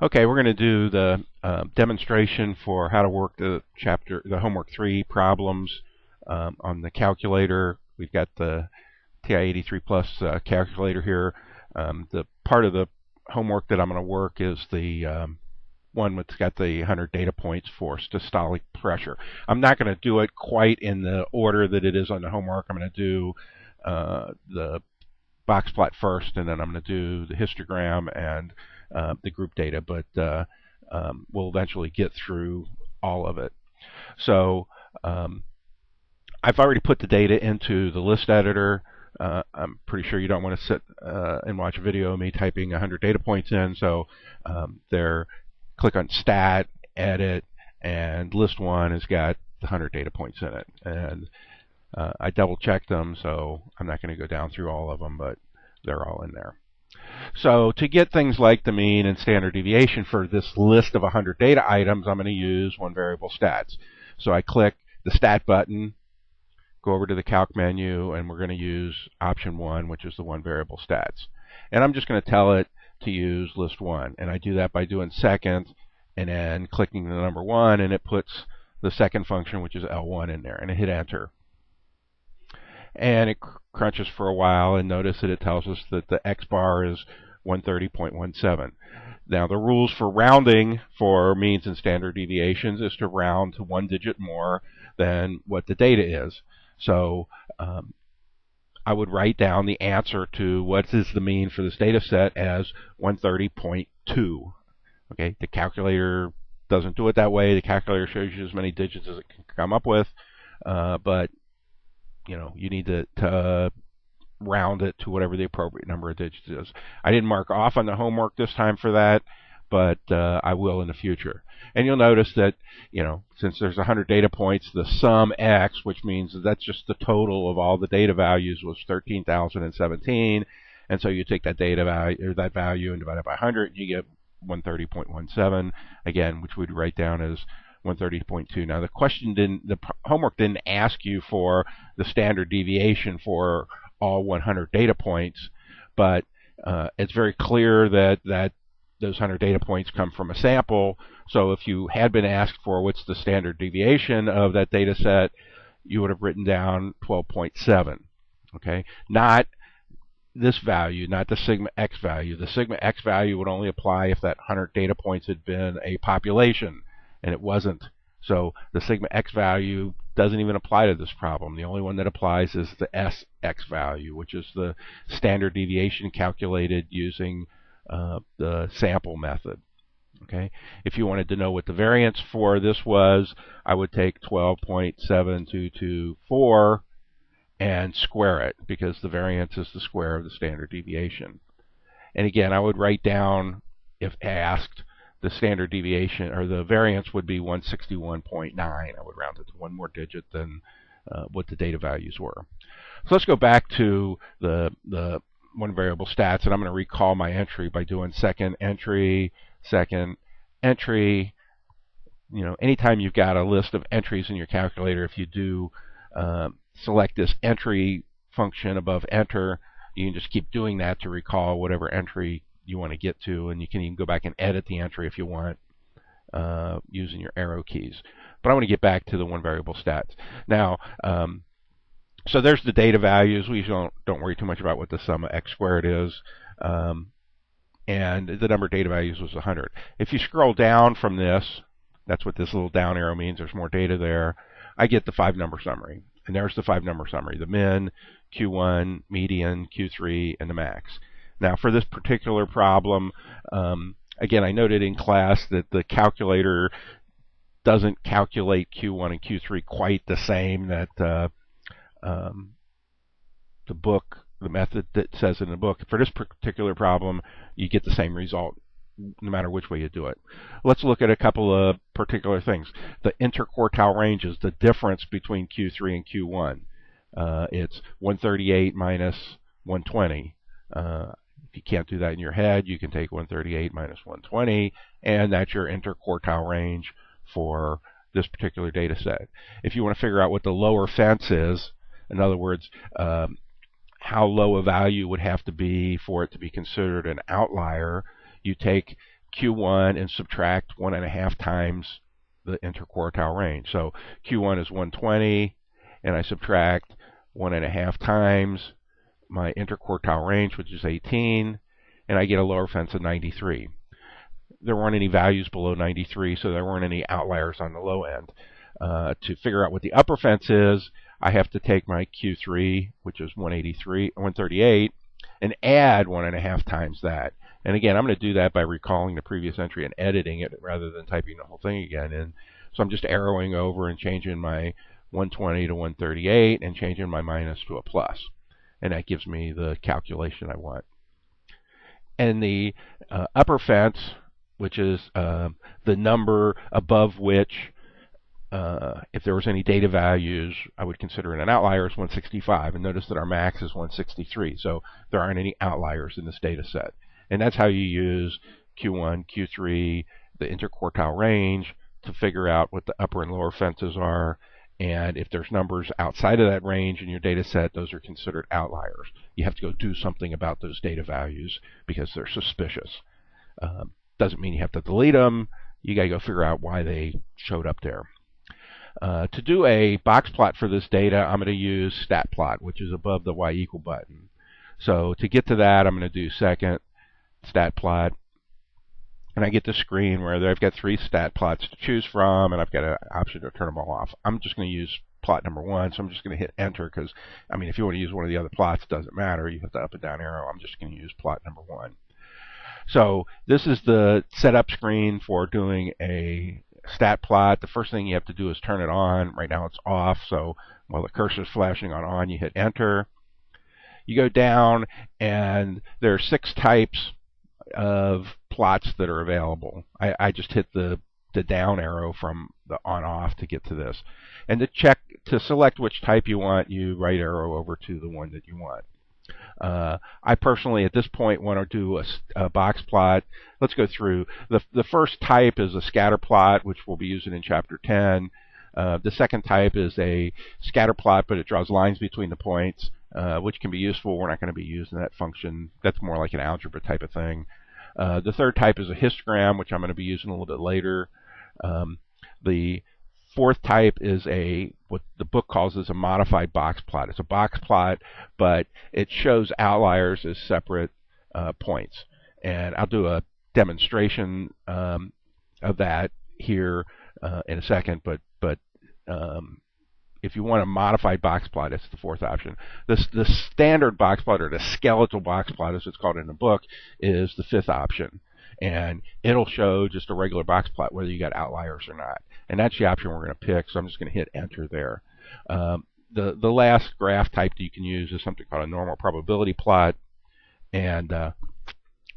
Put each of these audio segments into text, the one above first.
Okay, we're going to do the demonstration for how to work the homework 3 problems on the calculator. We've got the TI83 plus calculator here. The part of the homework that I'm going to work is the one that's got the 100 data points for systolic pressure. I'm not going to do it quite in the order that it is on the homework. I'm going to do the box plot first, and then I'm going to do the histogram and the group data, but we'll eventually get through all of it. So I've already put the data into the list editor. I'm pretty sure you don't want to sit and watch a video of me typing 100 data points in, so click on Stat, Edit, and List 1 has got the 100 data points in it. And I double-checked them, so I'm not going to go down through all of them, but they're all in there. So to get things like the mean and standard deviation for this list of 100 data items, I'm going to use one variable stats. So I click the Stat button, go over to the Calc menu, and we're going to use option 1, which is the one variable stats. And I'm just going to tell it to use list 1. And I do that by doing second and then clicking the number 1, and it puts the second function, which is L1, in there, and I hit enter. And it crunches for a while, and notice that it tells us that the X bar is 130.17. Now the rules for rounding for means and standard deviations is to round to 1 digit more than what the data is. So I would write down the answer to what is the mean for this data set as 130.2. Okay, the calculator doesn't do it that way. The calculator shows you as many digits as it can come up with, but you need to round it to whatever the appropriate number of digits is. I didn't mark off on the homework this time for that, but I will in the future. And you'll notice that, since there's 100 data points, the sum X, which means that's just the total of all the data values, was 13,017. And so you take that data value, or that value, and divide it by 100, and you get 130.17, again, which we'd write down as 130.2. Now the homework didn't ask you for the standard deviation for all 100 data points, but it's very clear that those 100 data points come from a sample. So if you had been asked for what's the standard deviation of that data set, you would have written down 12.7. Okay, not this value, not the sigma x value. The sigma x value would only apply if that 100 data points had been a population, and it wasn't. So the sigma x value doesn't even apply to this problem. The only one that applies is the sx value, which is the standard deviation calculated using the sample method. Okay, if you wanted to know what the variance for this was, I would take 12.7224 and square it, because the variance is the square of the standard deviation. And again, I would write down, if asked, the standard deviation, or the variance would be 161.9. I would round it to one more digit than what the data values were. So let's go back to the one variable stats, and I'm going to recall my entry by doing second entry. Anytime you've got a list of entries in your calculator, if you do select this entry function above enter, you can just keep doing that to recall whatever entry you want to get to, and you can even go back and edit the entry if you want using your arrow keys. But I want to get back to the one variable stats. Now, so there's the data values. We don't worry too much about what the sum of x squared is. And the number of data values was 100. If you scroll down from this, that's what this little down arrow means. There's more data there. I get the 5-number summary. And there's the 5-number summary: the min, Q1, median, Q3, and the max. Now for this particular problem, again, I noted in class that the calculator doesn't calculate Q1 and Q3 quite the same that the method that says in the book. For this particular problem, you get the same result no matter which way you do it. Let's look at a couple of particular things. The interquartile range is the difference between Q3 and Q1. It's 138 minus 120. If you can't do that in your head, you can take 138 minus 120, and that's your interquartile range for this particular data set. If you want to figure out what the lower fence is, in other words, how low a value would have to be for it to be considered an outlier, you take Q1 and subtract 1.5 times the interquartile range. So Q1 is 120, and I subtract 1.5 times my interquartile range, which is 18, and I get a lower fence of 93. There weren't any values below 93, so there weren't any outliers on the low end. To figure out what the upper fence is, I have to take my Q3, which is 138, and add 1.5 times that. And again, I'm going to do that by recalling the previous entry and editing it rather than typing the whole thing again in. So I'm just arrowing over and changing my 120 to 138 and changing my minus to a plus. And that gives me the calculation I want. And the upper fence, which is the number above which, if there was any data values, I would consider it an outlier, is 165. And notice that our max is 163. So there aren't any outliers in this data set. And that's how you use Q1, Q3, the interquartile range to figure out what the upper and lower fences are. And if there's numbers outside of that range in your data set, those are considered outliers. You have to go do something about those data values because they're suspicious. Doesn't mean you have to delete them. You got to go figure out why they showed up there. To do a box plot for this data, I'm going to use stat plot, which is above the y equal button. So to get to that, I'm going to do second stat plot, and I get the screen where I've got 3 stat plots to choose from, and I've got an option to turn them all off. I'm just going to use plot number 1, so I'm just going to hit enter because, I mean, if you want to use one of the other plots, it doesn't matter. You hit the up and down arrow. I'm just going to use plot number 1. So this is the setup screen for doing a stat plot. The first thing you have to do is turn it on. Right now it's off, so while the cursor is flashing on, you hit enter. You go down, and there are 6 types of plots that are available. I just hit the down arrow from the on off to get to this. And to select which type you want, you right arrow over to the one that you want. I personally at this point want to do a box plot. Let's go through. The first type is a scatter plot, which we'll be using in chapter 10. The second type is a scatter plot, but it draws lines between the points, which can be useful. We're not going to be using that function. That's more like an algebra type of thing. The third type is a histogram, which I'm going to be using a little bit later. The fourth type is what the book calls as a modified box plot. It's a box plot, but it shows outliers as separate points. And I'll do a demonstration of that here in a second, but if you want a modified box plot, it's the fourth option. The standard box plot, or the skeletal box plot as it's called in the book, is the fifth option. And it'll show just a regular box plot whether you got outliers or not. And that's the option we're going to pick, so I'm just going to hit enter there. The last graph type that you can use is something called a normal probability plot. And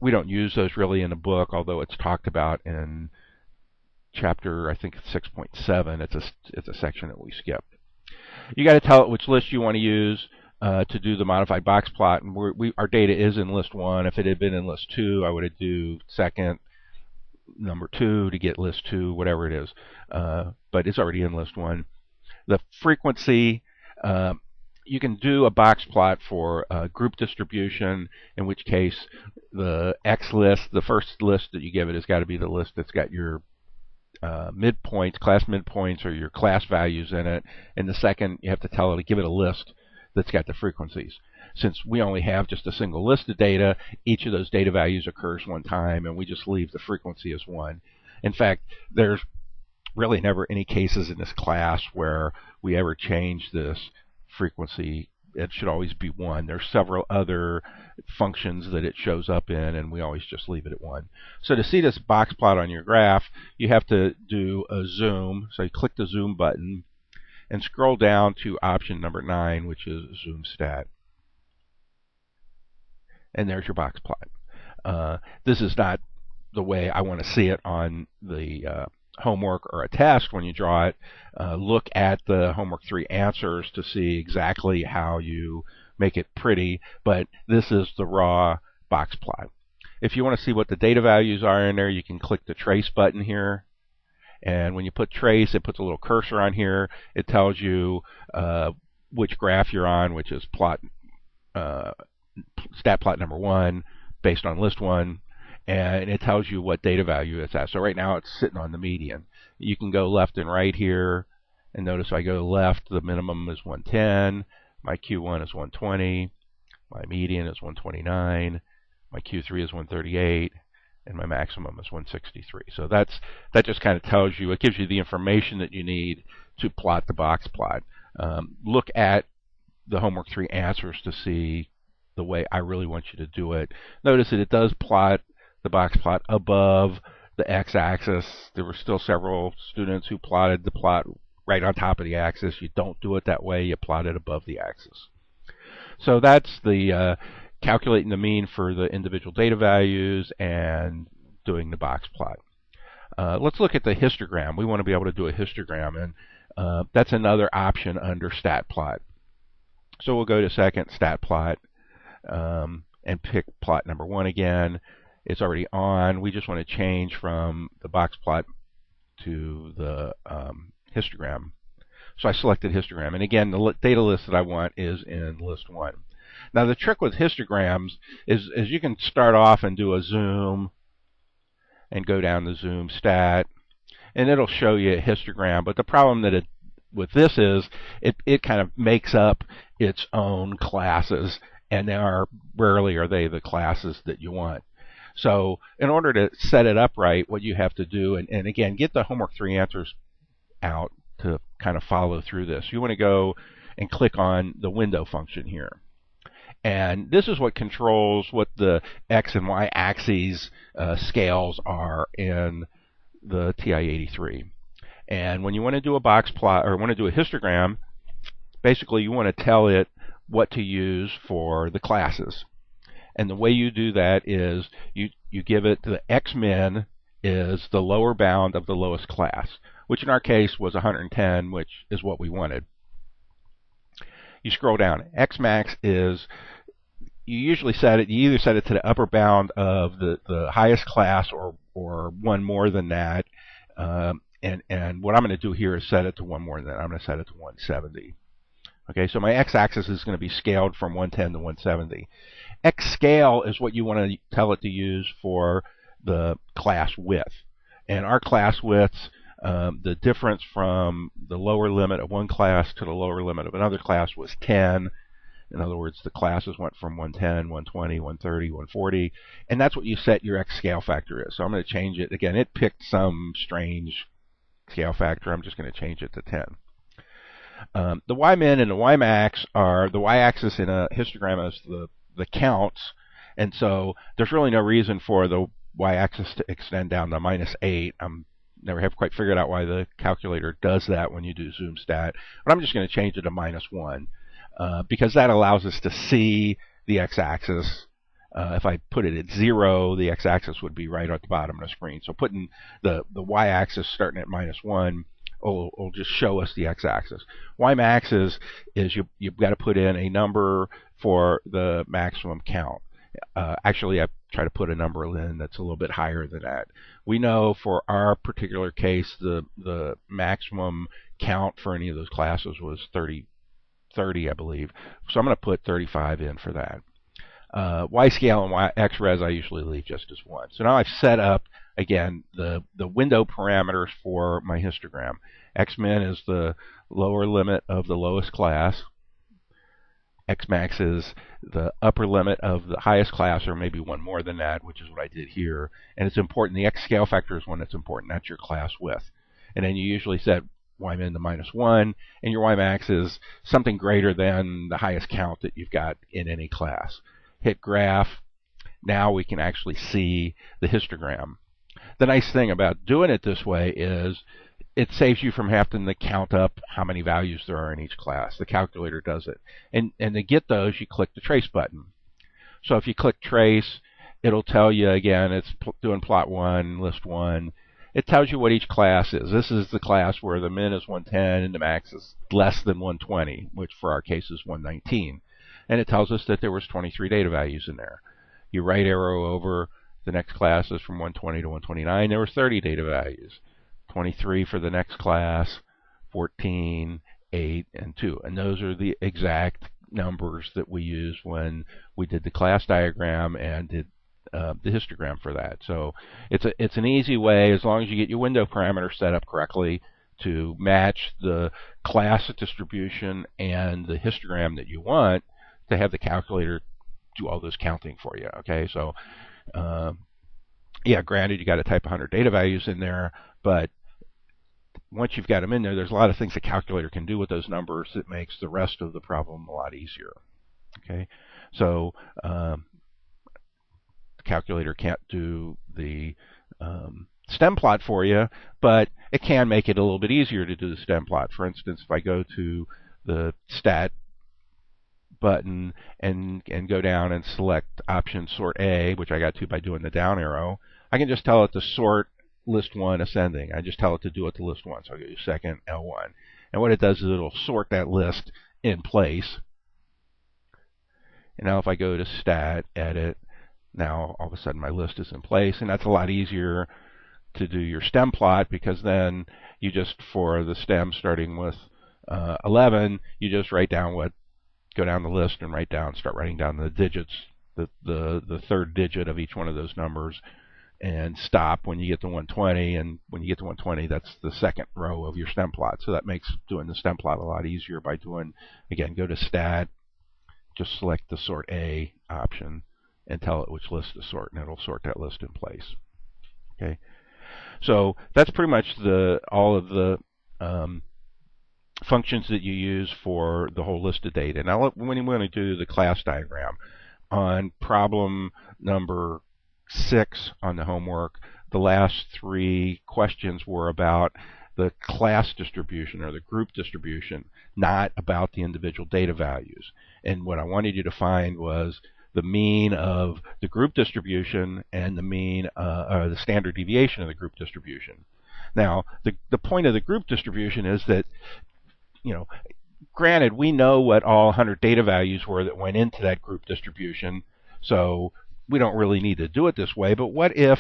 we don't use those really in the book, although it's talked about in chapter, I think, 6.7. It's a section that we skipped. You got to tell it which list you want to use to do the modified box plot. And our data is in list 1. If it had been in list 2, I would have do second, number 2 to get list 2, whatever it is. But it's already in list 1. The frequency, you can do a box plot for group distribution, in which case the X list, the first list that you give it, has got to be the list that's got your midpoints, class midpoints, or your class values in it. And the second, you have to tell it to give it a list that's got the frequencies. Since we only have just a single list of data, each of those data values occurs one time, and we just leave the frequency as 1. In fact, there's really never any cases in this class where we ever change this frequency. It should always be 1. There's several other functions that it shows up in, and we always just leave it at 1. So to see this box plot on your graph, you have to do a zoom. So you click the zoom button and scroll down to option number 9, which is zoom stat. And there's your box plot. This is not the way I want to see it on the homework or a test when you draw it. Look at the homework 3 answers to see exactly how you make it pretty, but this is the raw box plot. If you want to see what the data values are in there, you can click the trace button here. And when you put trace, it puts a little cursor on here. It tells you which graph you're on, which is stat plot number 1 based on list 1. and it tells you what data value it's at. So right now it's sitting on the median. You can go left and right here, and notice I go left, the minimum is 110, my Q1 is 120, my median is 129, my Q3 is 138, and my maximum is 163. So that just kind of tells you, it gives you the information that you need to plot the box plot. Look at the Homework 3 answers to see the way I really want you to do it. Notice that it does plot the box plot above the x-axis. There were still several students who plotted the plot right on top of the axis. You don't do it that way. You plot it above the axis. So that's the calculating the mean for the individual data values and doing the box plot. Let's look at the histogram. We want to be able to do a histogram, and that's another option under stat plot. So we'll go to second, stat plot, and pick plot number 1 again. It's already on. We just want to change from the box plot to the histogram. So I selected histogram. And again, the data list that I want is in list 1. Now the trick with histograms is you can start off and do a zoom and go down the zoom stat, and it'll show you a histogram. But the problem that with this is it kind of makes up its own classes, and rarely are they the classes that you want. So in order to set it up right, what you have to do, and again, get the Homework 3 answers out to kind of follow through this. You want to go and click on the window function here. And this is what controls what the X and Y axes scales are in the TI83. And when you want to do a box plot or want to do a histogram, basically you want to tell it what to use for the classes. And the way you do that is you give it the X-min is the lower bound of the lowest class, which in our case was 110, which is what we wanted. You scroll down. X-max is, you usually set it, you either set it to the upper bound of the highest class or one more than that. And what I'm going to do here is set it to one more than that. I'm going to set it to 170. Okay, so my x-axis is going to be scaled from 110 to 170. X-scale is what you want to tell it to use for the class width. And our class widths, the difference from the lower limit of one class to the lower limit of another class was 10. In other words, the classes went from 110, 120, 130, 140, and that's what you set your X scale factor is. So I'm going to change it. Again, it picked some strange scale factor. I'm just going to change it to 10. The Y-min and the Y-max are, the Y-axis in a histogram is the counts, and so there's really no reason for the Y-axis to extend down to -8. Never have quite figured out why the calculator does that when you do zoom stat, but I'm just going to change it to -1 because that allows us to see the x-axis. If I put it at 0, the x-axis would be right at the bottom of the screen. So putting the y-axis starting at -1 will just show us the x-axis. Y-max is you've got to put in a number for the maximum count. Actually, I try to put a number in that's a little bit higher than that. We know for our particular case, the maximum count for any of those classes was 30, I believe. So I'm going to put 35 in for that. Y-scale and X-res I usually leave just as 1. So now I've set up, again, the window parameters for my histogram. X-min is the lower limit of the lowest class. X-max is the upper limit of the highest class, or maybe one more than that, which is what I did here. And it's important. The X scale factor is one that's important. That's your class width. And then you usually set Y-min to -1, and your Y-max is something greater than the highest count that you've got in any class. Hit graph. Now we can actually see the histogram. The nice thing about doing it this way is it saves you from having to count up how many values there are in each class. The calculator does it. And to get those, you click the trace button. So if you click trace, it'll tell you, again, it's doing plot 1, list 1. It tells you what each class is. This is the class where the min is 110 and the max is less than 120, which for our case is 119. And it tells us that there was 23 data values in there. You right arrow over the next class is from 120 to 129. There were 30 data values. 23 for the next class, 14, 8, and 2. And those are the exact numbers that we used when we did the class diagram and did the histogram for that. So it's an easy way, as long as you get your window parameters set up correctly, to match the class distribution and the histogram that you want, to have the calculator do all this counting for you. Okay, so yeah, granted you got to type 100 data values in there, but once you've got them in there, there's a lot of things the calculator can do with those numbers that makes the rest of the problem a lot easier. Okay, so the calculator can't do the stem plot for you, but it can make it a little bit easier to do the stem plot. For instance, if I go to the stat button and go down and select option sort A, which I got to by doing the down arrow, I can just tell it to sort list 1 ascending. I just tell it to do it to list 1. So I'll go to second L1. And what it does is it'll sort that list in place. And now if I go to stat, edit, now all of a sudden my list is in place, and that's a lot easier to do your stem plot, because then you just, for the stem starting with 11, you just write down go down the list and start writing down the digits, the third digit of each one of those numbers, and stop when you get to 120. And when you get to 120, that's the second row of your stem plot. So that makes doing the stem plot a lot easier by doing, again, go to stat, just select the sort A option, and tell it which list to sort, and it'll sort that list in place. Okay, so that's pretty much all of the functions that you use for the whole list of data. Now, when you want to do the class diagram on problem number 6 on the homework, the last 3 questions were about the class distribution or the group distribution, not about the individual data values. And what I wanted you to find was the mean of the group distribution and the mean or the standard deviation of the group distribution. Now, the point of the group distribution is that, granted, we know what all 100 data values were that went into that group distribution, so we don't really need to do it this way. But what if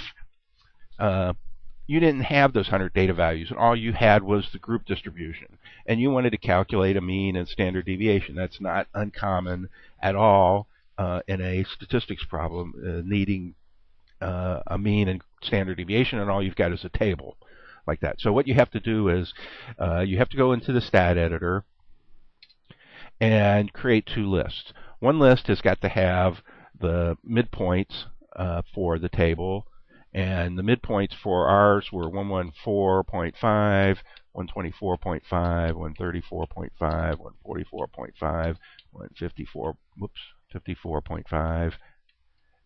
you didn't have those 100 data values and all you had was the group distribution, and you wanted to calculate a mean and standard deviation? That's not uncommon at all in a statistics problem, needing a mean and standard deviation, and all you've got is a table like that. So what you have to do is you have to go into the stat editor and create 2 lists. One list has got to have the midpoints for the table, and the midpoints for ours were 114.5, 124.5, 134.5, 144.5, 54.5,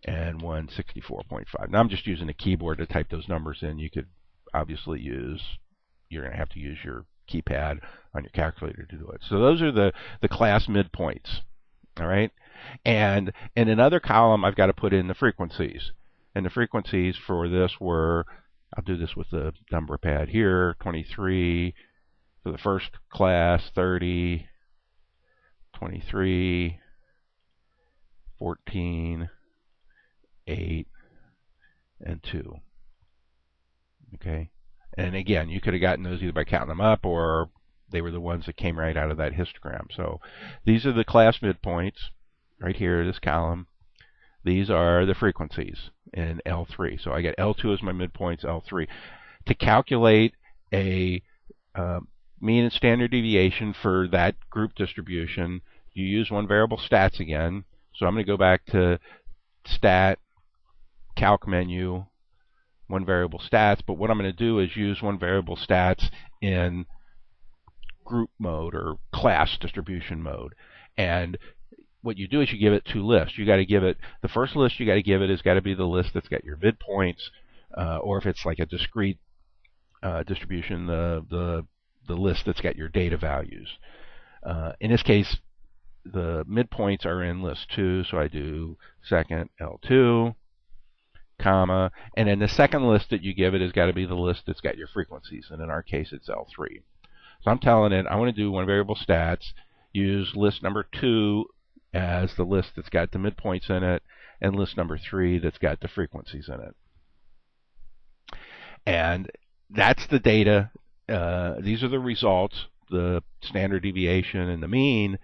and 164.5. Now I'm just using a keyboard to type those numbers in. You could obviously you're going to have to use your keypad on your calculator to do it. So those are the class midpoints. All right, and in another column I've got to put in the frequencies, and the frequencies for this were, I'll do this with the number pad here, 23 for the first class, 30, 23, 14, 8, and 2. Okay, and again, you could have gotten those either by counting them up, or they were the ones that came right out of that histogram. So these are the class midpoints right here, this column. These are the frequencies in L3. So I get L2 as my midpoints, L3. To calculate a mean and standard deviation for that group distribution, you use one variable stats again. So I'm going to go back to stat, calc menu, one variable stats, but what I'm going to do is use one variable stats in group mode or class distribution mode. And what you do is you give it 2 lists. You got to give it, the first list you got to give it has got to be the list that's got your midpoints, or if it's like a discrete distribution, the list that's got your data values. In this case, the midpoints are in list 2, so I do second L2, comma, and then the second list that you give it has got to be the list that's got your frequencies, and in our case it's L3. So I'm telling it I want to do one variable stats, use list number 2 as the list that's got the midpoints in it, and list number 3 that's got the frequencies in it. And that's the data. These are the results, the standard deviation and the mean.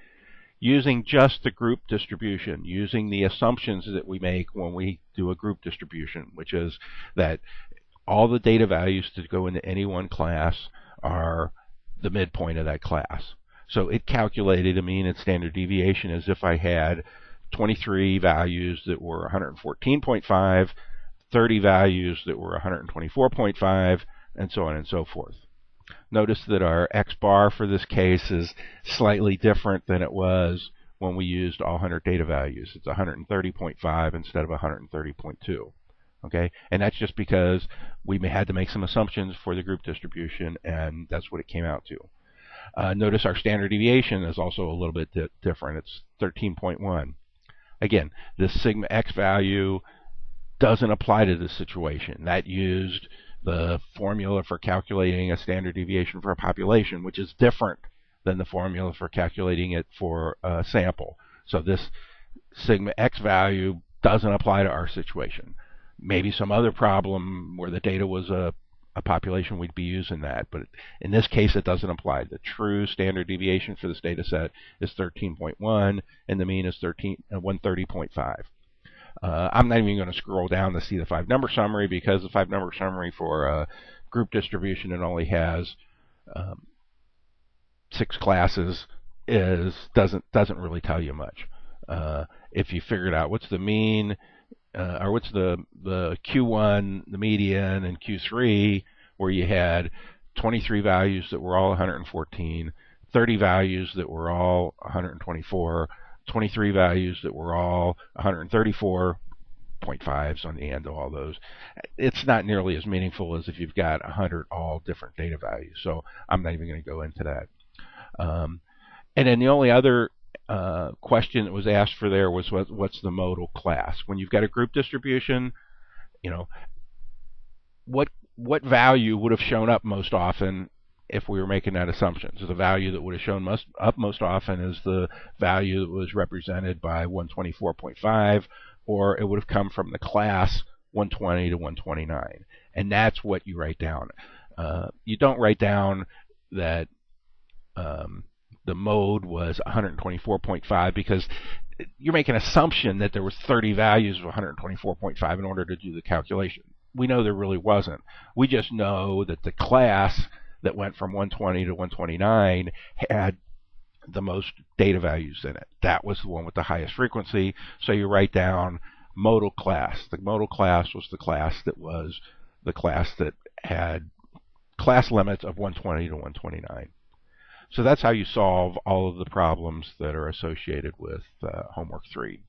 using just the group distribution, using the assumptions that we make when we do a group distribution, which is that all the data values to go into any one class are the midpoint of that class. So it calculated a mean and standard deviation as if I had 23 values that were 114.5, 30 values that were 124.5, and so on and so forth. Notice that our X bar for this case is slightly different than it was when we used all 100 data values. It's 130.5 instead of 130.2. Okay, and that's just because we had to make some assumptions for the group distribution, and that's what it came out to. Notice our standard deviation is also a little bit different. It's 13.1. Again, this sigma x value doesn't apply to this situation. That used the formula for calculating a standard deviation for a population, which is different than the formula for calculating it for a sample. So this sigma x value doesn't apply to our situation. Maybe some other problem where the data was a population, we'd be using that, but in this case it doesn't apply. The true standard deviation for this data set is 13.1 and the mean is 130.5. I'm not even going to scroll down to see the 5-number summary, because the 5-number summary for group distribution, it only has 6 classes, doesn't really tell you much. If you figured out what's the mean, or what's the Q1, the median, and Q3, where you had 23 values that were all 114, 30 values that were all 124, 23 values that were all 134.5s on the end of all those. It's not nearly as meaningful as if you've got 100 all different data values. So I'm not even going to go into that. And then the only other question that was asked for there was what's the modal class. When you've got a group distribution, you know, what value would have shown up most often if we were making that assumption? So the value that would have shown up most often is the value that was represented by 124.5, or it would have come from the class 120 to 129. And that's what you write down. You don't write down that the mode was 124.5 because you're making an assumption that there was 30 values of 124.5 in order to do the calculation. We know there really wasn't. We just know that the class that went from 120 to 129 had the most data values in it. That was the one with the highest frequency, so you write down modal class. The modal class was the class that had class limits of 120 to 129. So that's how you solve all of the problems that are associated with Homework 3.